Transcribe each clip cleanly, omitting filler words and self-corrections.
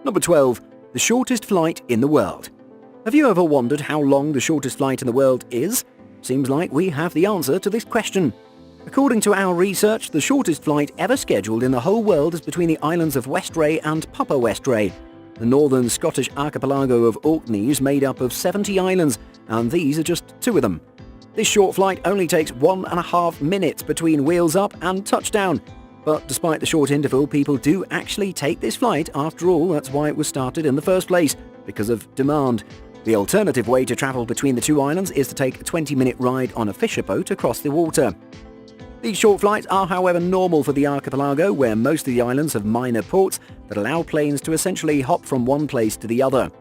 Number 12. The shortest flight in the world. Have you ever wondered how long the shortest flight in the world is? Seems like we have the answer to this question. According to our research, the shortest flight ever scheduled in the whole world is between the islands of Westray and Papa Westray. The northern Scottish archipelago of Orkney is made up of 70 islands, and these are just 2 of them. This short flight only takes 1.5 minutes between wheels up and touchdown. But despite the short interval, people do actually take this flight. After all, that's why it was started in the first place, because of demand. The alternative way to travel between the 2 islands is to take a 20-minute ride on a fisher boat across the water. These short flights are, however, normal for the archipelago, where most of the islands have minor ports that allow planes to essentially hop from one place to the other.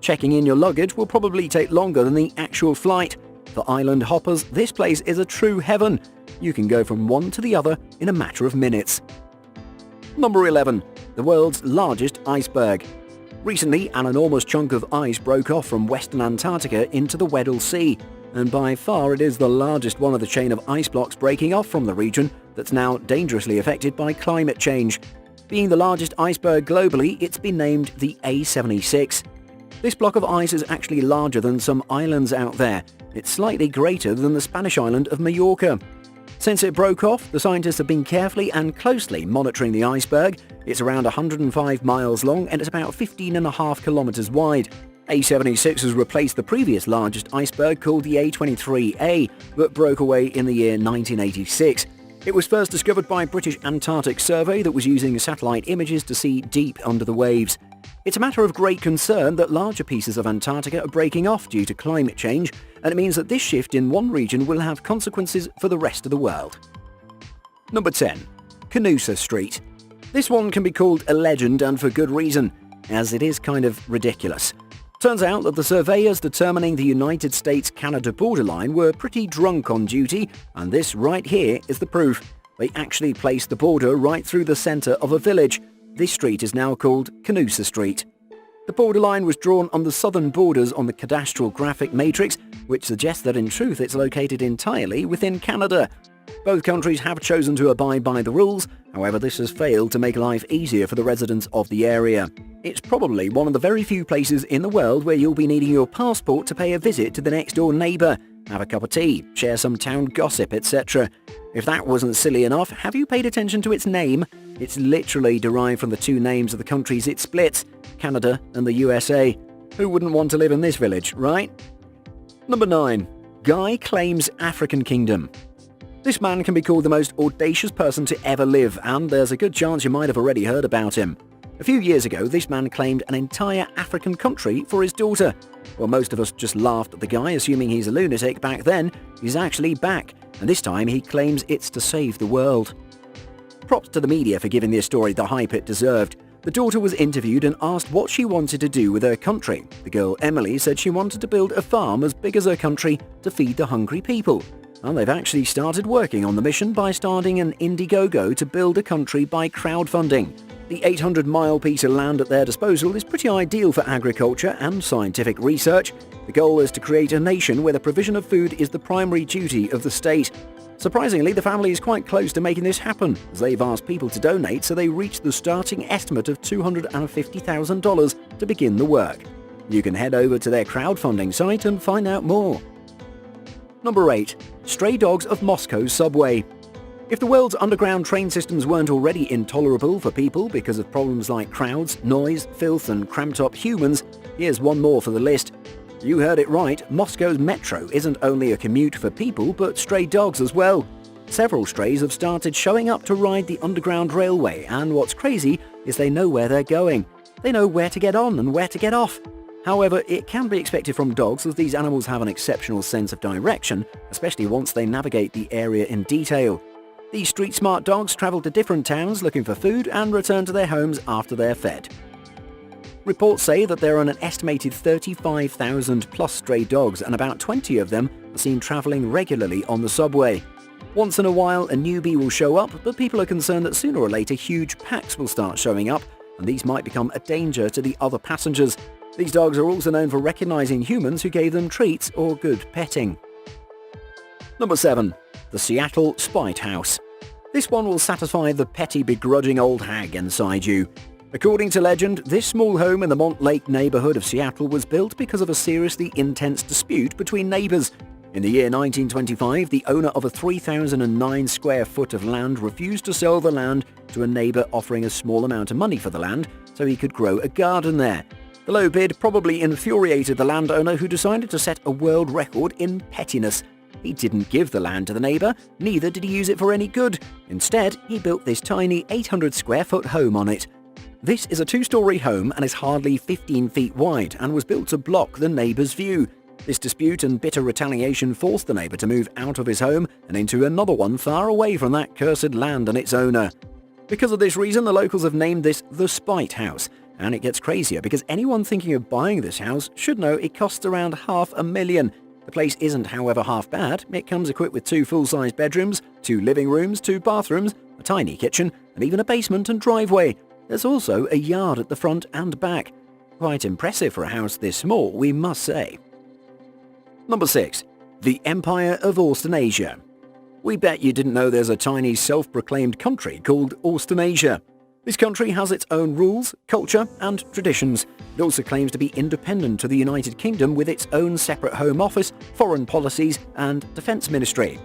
Checking in your luggage will probably take longer than the actual flight. For island hoppers, this place is a true heaven. You can go from one to the other in a matter of minutes. Number 11. The world's largest iceberg. Recently, an enormous chunk of ice broke off from western Antarctica into the Weddell Sea, and by far it is the largest one of the chain of ice blocks breaking off from the region that's now dangerously affected by climate change. Being the largest iceberg globally, it's been named the A76. This block of ice is actually larger than some islands out there. It's slightly greater than the Spanish island of Majorca. Since it broke off, the scientists have been carefully and closely monitoring the iceberg. It's around 105 miles long and it's about 15.5 kilometers wide. A76 has replaced the previous largest iceberg called the A23A that broke away in the year 1986. It was first discovered by British Antarctic Survey that was using satellite images to see deep under the waves. It's a matter of great concern that larger pieces of Antarctica are breaking off due to climate change, and it means that this shift in one region will have consequences for the rest of the world. Number 10. Coonosa Street. This one can be called a legend, and for good reason, as it is kind of ridiculous. Turns out that the surveyors determining the United States-Canada borderline were pretty drunk on duty, and this right here is the proof. They actually placed the border right through the centre of a village. This street is now called Coonosa Street. The borderline was drawn on the southern borders on the cadastral graphic matrix, which suggests that in truth it's located entirely within Canada. Both countries have chosen to abide by the rules, however this has failed to make life easier for the residents of the area. It's probably one of the very few places in the world where you'll be needing your passport to pay a visit to the next door neighbour, have a cup of tea, share some town gossip, etc. If that wasn't silly enough, have you paid attention to its name? It's literally derived from the 2 names of the countries it splits, Canada and the USA. Who wouldn't want to live in this village, right? Number 9. Guy claims African kingdom. This man can be called the most audacious person to ever live, and there's a good chance you might have already heard about him. A few years ago, this man claimed an entire African country for his daughter. Well, most of us just laughed at the guy, assuming he's a lunatic back then. He's actually back, and this time he claims it's to save the world. Props to the media for giving this story the hype it deserved. The daughter was interviewed and asked what she wanted to do with her country. The girl Emily said she wanted to build a farm as big as her country to feed the hungry people. And they've actually started working on the mission by starting an Indiegogo to build a country by crowdfunding. The 800-mile piece of land at their disposal is pretty ideal for agriculture and scientific research. The goal is to create a nation where the provision of food is the primary duty of the state. Surprisingly, the family is quite close to making this happen, as they've asked people to donate so they reach the starting estimate of $250,000 to begin the work. You can head over to their crowdfunding site and find out more. Number 8. Stray dogs of Moscow's subway. If the world's underground train systems weren't already intolerable for people because of problems like crowds, noise, filth and cramped-up humans, here's one more for the list. You heard it right, Moscow's metro isn't only a commute for people but stray dogs as well. Several strays have started showing up to ride the underground railway, and what's crazy is they know where they're going. They know where to get on and where to get off. However, it can be expected from dogs as these animals have an exceptional sense of direction, especially once they navigate the area in detail. These street-smart dogs travel to different towns looking for food and return to their homes after they're fed. Reports say that there are an estimated 35,000 plus stray dogs, and about 20 of them are seen traveling regularly on the subway. Once in a while, a newbie will show up, but people are concerned that sooner or later huge packs will start showing up, and these might become a danger to the other passengers. These dogs are also known for recognizing humans who gave them treats or good petting. Number 7. The Seattle Spite House. This one will satisfy the petty, begrudging old hag inside you. According to legend, this small home in the Montlake neighborhood of Seattle was built because of a seriously intense dispute between neighbors. In the year 1925, the owner of a 3,009 square foot of land refused to sell the land to a neighbor offering a small amount of money for the land so he could grow a garden there. The low bid probably infuriated the landowner, who decided to set a world record in pettiness. He didn't give the land to the neighbor, neither did he use it for any good. Instead, he built this tiny 800 square foot home on it. This is a 2-story home and is hardly 15 feet wide and was built to block the neighbor's view. This dispute and bitter retaliation forced the neighbor to move out of his home and into another one far away from that cursed land and its owner. Because of this reason, the locals have named this the Spite House. And it gets crazier because anyone thinking of buying this house should know it costs around $500,000. The place isn't, however, half bad. It comes equipped with 2 full-size bedrooms, 2 living rooms, 2 bathrooms, a tiny kitchen, and even a basement and driveway. There's also a yard at the front and back. Quite impressive for a house this small, we must say. Number 6. The Empire of Australasia. We bet you didn't know there's a tiny self-proclaimed country called Australasia. This country has its own rules, culture, and traditions. It also claims to be independent to the United Kingdom with its own separate Home Office, foreign policies, and defence ministry.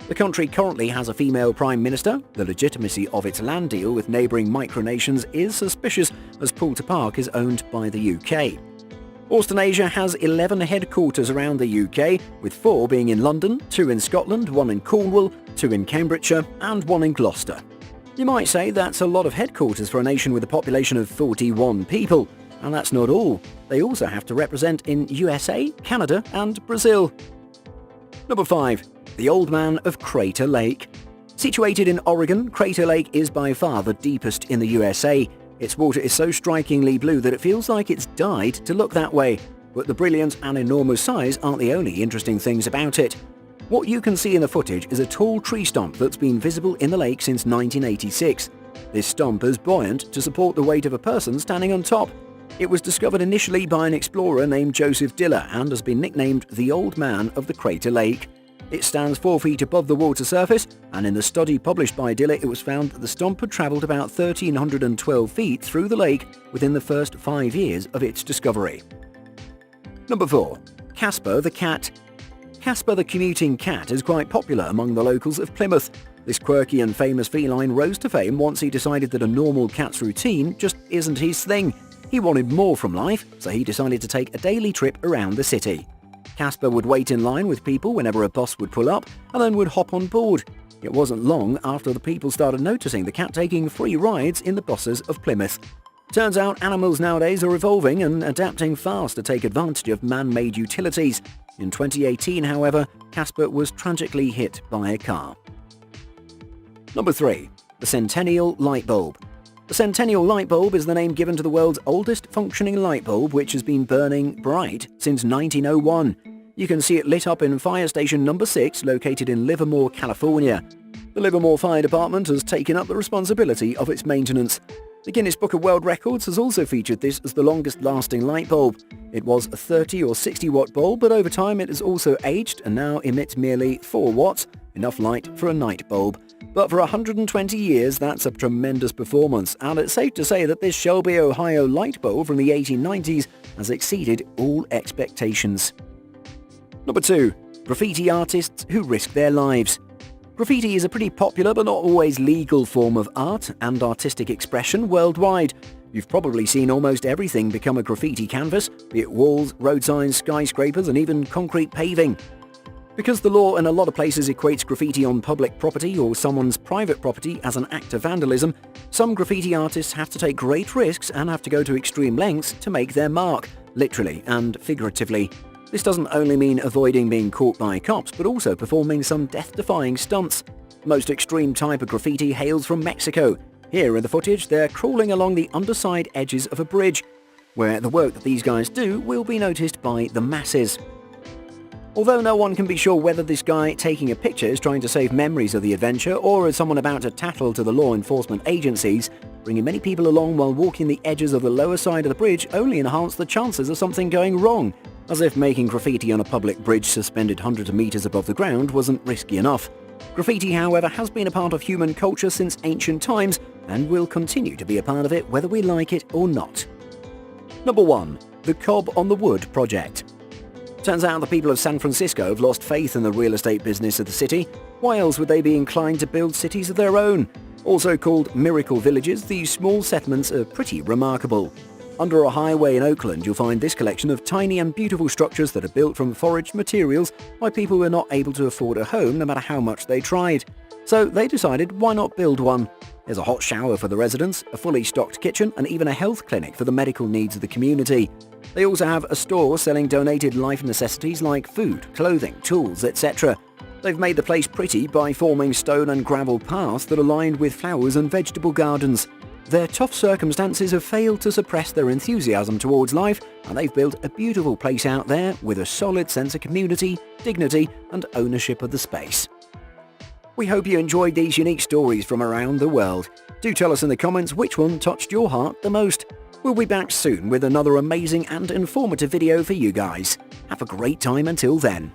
The country currently has a female Prime Minister. The legitimacy of its land deal with neighbouring micronations is suspicious, as Poulter Park is owned by the UK. Australasia has 11 headquarters around the UK, with 4 being in London, 2 in Scotland, 1 in Cornwall, 2 in Cambridgeshire, and 1 in Gloucester. You might say that's a lot of headquarters for a nation with a population of 41 people. And that's not all. They also have to represent in USA, Canada, and Brazil. Number 5. The Old Man of Crater Lake. Situated in Oregon, Crater Lake is by far the deepest in the USA. Its water is so strikingly blue that it feels like it's died to look that way. But the brilliance and enormous size aren't the only interesting things about it. What you can see in the footage is a tall tree stump that's been visible in the lake since 1986. This stump is buoyant to support the weight of a person standing on top. It was discovered initially by an explorer named Joseph Diller and has been nicknamed the Old Man of the Crater Lake. It stands 4 feet above the water surface, and in the study published by Diller, it was found that the stump had travelled about 1,312 feet through the lake within the first 5 years of its discovery. Number 4. Casper the Cat. Casper the commuting cat is quite popular among the locals of Plymouth. This quirky and famous feline rose to fame once he decided that a normal cat's routine just isn't his thing. He wanted more from life, so he decided to take a daily trip around the city. Casper would wait in line with people whenever a bus would pull up and then would hop on board. It wasn't long after the people started noticing the cat taking free rides in the buses of Plymouth. Turns out animals nowadays are evolving and adapting fast to take advantage of man-made utilities. In 2018, however, Casper was tragically hit by a car. Number 3. The Centennial Light Bulb. The Centennial Light Bulb is the name given to the world's oldest functioning light bulb, which has been burning bright since 1901. You can see it lit up in Fire Station Number 6, located in Livermore, California. The Livermore Fire Department has taken up the responsibility of its maintenance. The Guinness Book of World Records has also featured this as the longest-lasting light bulb. It was a 30 or 60 watt bulb, but over time it has also aged and now emits merely 4 watts, enough light for a night bulb. But for 120 years, that's a tremendous performance, and it's safe to say that this Shelby, Ohio light bulb from the 1890s has exceeded all expectations. Number 2. Graffiti artists who risk their lives. Graffiti is a pretty popular but not always legal form of art and artistic expression worldwide. You've probably seen almost everything become a graffiti canvas, be it walls, road signs, skyscrapers, and even concrete paving. Because the law in a lot of places equates graffiti on public property or someone's private property as an act of vandalism, some graffiti artists have to take great risks and have to go to extreme lengths to make their mark, literally and figuratively. This doesn't only mean avoiding being caught by cops, but also performing some death-defying stunts. The most extreme type of graffiti hails from Mexico. Here in the footage, they're crawling along the underside edges of a bridge, where the work that these guys do will be noticed by the masses. Although no one can be sure whether this guy taking a picture is trying to save memories of the adventure or is someone about to tattle to the law enforcement agencies, bringing many people along while walking the edges of the lower side of the bridge only enhance the chances of something going wrong, as if making graffiti on a public bridge suspended hundreds of meters above the ground wasn't risky enough. Graffiti, however, has been a part of human culture since ancient times and will continue to be a part of it whether we like it or not. Number 1. The Cob on the Wood Project. Turns out the people of San Francisco have lost faith in the real estate business of the city. Why else would they be inclined to build cities of their own? Also called miracle villages, these small settlements are pretty remarkable. Under a highway in Oakland, you'll find this collection of tiny and beautiful structures that are built from foraged materials by people who are not able to afford a home no matter how much they tried. So they decided, why not build one? There's a hot shower for the residents, a fully stocked kitchen, and even a health clinic for the medical needs of the community. They also have a store selling donated life necessities like food, clothing, tools, etc. They've made the place pretty by forming stone and gravel paths that are lined with flowers and vegetable gardens. Their tough circumstances have failed to suppress their enthusiasm towards life, and they've built a beautiful place out there with a solid sense of community, dignity, and ownership of the space. We hope you enjoyed these unique stories from around the world. Do tell us in the comments which one touched your heart the most. We'll be back soon with another amazing and informative video for you guys. Have a great time until then.